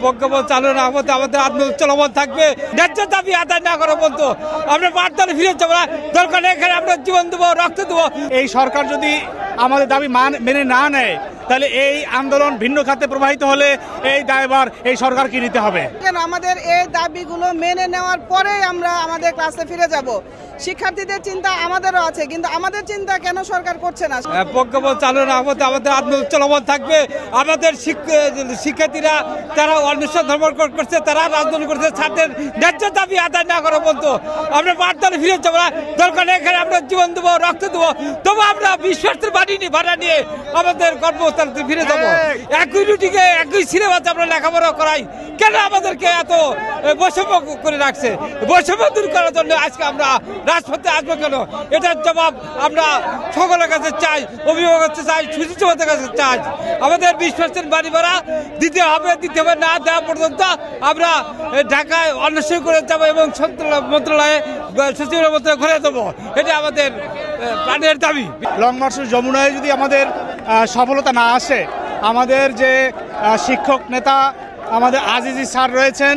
প্রজ্ঞাপন চালু না হতে আমাদের আন্দোলন চলমান থাকবে। ন্যায্য দাবি আদায় না করা পর্যন্ত আমরা বার্তালে ফিরে যাবো না। দরকার এখানে আমরা জীবন দেবো, রক্ত দেবো। এই সরকার যদি আমাদের দাবি মেনে না নেয় তাহলে এই আন্দোলন ভিন্ন খাতে প্রবাহিত হলে এই দায়ভার এই সরকারকে নিতে হবে। আমাদের এই দাবিগুলো মেনে নেওয়ার পরেই আমরা আমাদের ক্লাসে ফিরে যাব। শিক্ষার্থীদের চিন্তা আমাদেরও আছে, কিন্তু আমাদের চিন্তা কেন সরকার করছে না? প্রজ্ঞাপন চালু না হতে আমাদের আন্দোলন চলমান থাকবে। আমাদের শিক্ষার্থীরা তারা অন্বেষণ ধর্ম করছে, তারা আন্দোলন করছে। ছাত্রের ন্যায্য দাবি আদায় না করা পর্যন্ত আমরা বার্তালে ফিরে যাবো না। দরকার এখানে আমরা জীবন দেবো, রক্ত দেবো। তবু আমরা বিশ্বাসের ভাড়া নিয়ে আমাদের কর্মস্থলে ফিরে যাবো। একই রুটিকে একই সিলেবাসে আমরা লেখাপড়া করাই, কেন আমাদেরকে এত বৈষম্য করে রাখছে? বৈষম্য দূর করার জন্য আজকে আমরা রাজপথে আসবো কেন? এটার জবাব আমরা সকলের কাছে চাই, অভিভাবকের কাছে চাই, সুশীলদের কাছে চাই। আমাদের 20% বাড়ি ভাড়া দিতে হবে না দেওয়া পর্যন্ত আমরা ঢাকায় অন্বেষণ করে যাবো এবং মন্ত্রণালয়ে সচিবের মধ্যে ঘুরে দেবো। এটা আমাদের প্রাণের দাবি। লং মার্চ যমুনায় যদি আমাদের সফলতা না আসে, আমাদের যে শিক্ষক নেতা আমাদের আজিজি স্যার রয়েছেন,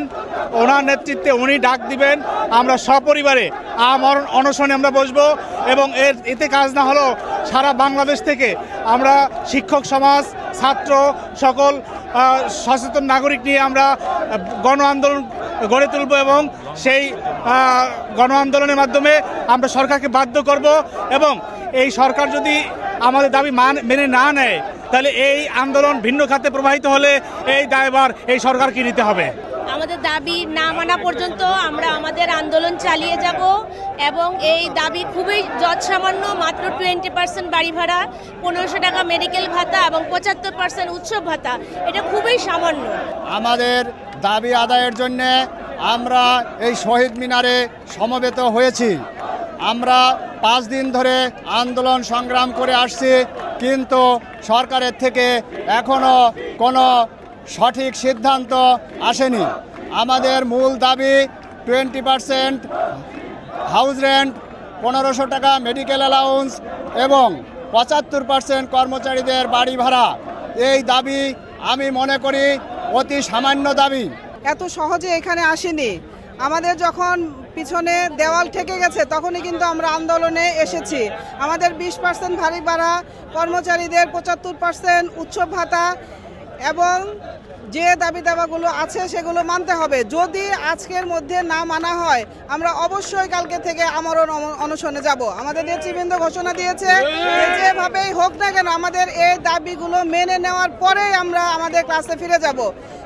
ওনার নেতৃত্বে উনি ডাক দিবেন। আমরা সপরিবারে আমরণ অনশনে আমরা বসবো এবং এতে কাজ না হলেও সারা বাংলাদেশ থেকে আমরা শিক্ষক সমাজ, ছাত্র, সকল সচেতন নাগরিক নিয়ে আমরা গণ আন্দোলন গড়ে তুলব এবং সেই গণ আন্দোলনের মাধ্যমে আমরা সরকারকে বাধ্য করব। এবং এই সরকার যদি আমাদের দাবি মেনে না নেয় তাহলে এই আন্দোলন ভিন্ন খাতে প্রবাহিত হলে এই দায়ভার এই সরকারকে নিতে হবে। আমাদের দাবি না মানা পর্যন্ত আমরা আমাদের আন্দোলন চালিয়ে যাব এবং এই দাবি খুবই যৎসামান্য, মাত্র 20% বাড়ি ভাড়া, 1500 টাকা মেডিকেল ভাতা এবং 75% উৎসব ভাতা, এটা খুবই সামান্য। আমাদের দাবি আদায়ের জন্য আমরা এই শহীদ মিনারে সমবেত হয়েছি। আমরা 5 দিন ধরে আন্দোলন সংগ্রাম করে আসছি, কিন্তু সরকারের থেকে এখনো কোনো সঠিক সিদ্ধান্ত আসেনি। আমাদের মূল দাবি 20% হাউস রেন্ট, 1500 টাকা মেডিকেল অ্যালাউন্স এবং 75% কর্মচারীদের বাড়ি ভাড়া। এই দাবি আমি মনে করি অতি সামান্য দাবি। এত সহজে এখানে আসেনি। আমাদের যখন পিছনে দেওয়াল ঠেকে গেছে তখনই কিন্তু আমরা আন্দোলনে এসেছি। আমাদের 20% ভারী ভাড়া, কর্মচারীদের 75% উৎসব ভাতা এবং যে দাবি দাবাগুলো আছে সেগুলো মানতে হবে। যদি আজকের মধ্যে না মানা হয় আমরা অবশ্যই কালকে থেকে আমরণ অনশনে যাব। আমাদের নেতৃবৃন্দ ঘোষণা দিয়েছে যেভাবেই হোক না কেন আমাদের এই দাবিগুলো মেনে নেওয়ার পরেই আমরা আমাদের ক্লাসে ফিরে যাব।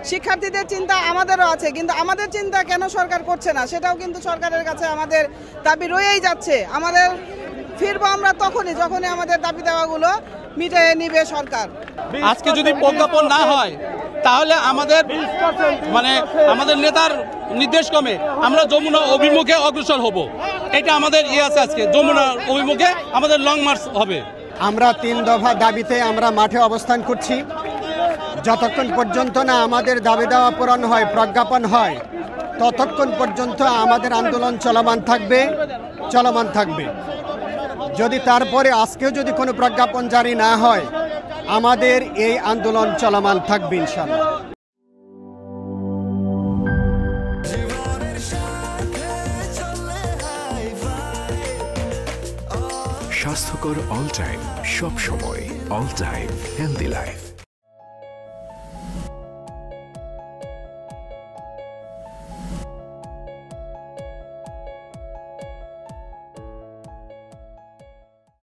শিক্ষার্থীদের চিন্তা আমাদেরও আছে, কিন্তু আমাদের চিন্তা কেন সরকার করছে না সেটাও কিন্তু সরকারের কাছে আমাদের দাবি রয়েই যাচ্ছে। আমাদের ফিরবো আমরা যখনই আমাদের দাবি দাবাগুলো মিটিয়ে নিবে সরকার। আজকে যদি প্রজ্ঞাপন না হয় তাহলে আমাদের নেতার নির্দেশ ক্রমে আমরা যমুনা অভিমুখে অগ্রসর হব। এটা আমাদের আছে, আজকে যমুনা অভিমুখে আমাদের লং মার্চ হবে। আমরা 3 দফা দাবিতে আমরা মাঠে অবস্থান করছি। যতক্ষণ পর্যন্ত না আমাদের দাবি দেওয়া পূরণ হয়, প্রজ্ঞাপন হয়, ততক্ষণ পর্যন্ত আমাদের আন্দোলন চলমান থাকবে। যদি তারপরে আজকেও যদি কোনো প্রজ্ঞাপন জারি না হয়, আমাদের এই আন্দোলন চলমান থাকবে ইনশাআল্লাহ। স্বাস্থ্যকর অল টাইম, সব সময় অল টাইম হেলদি লাইফ।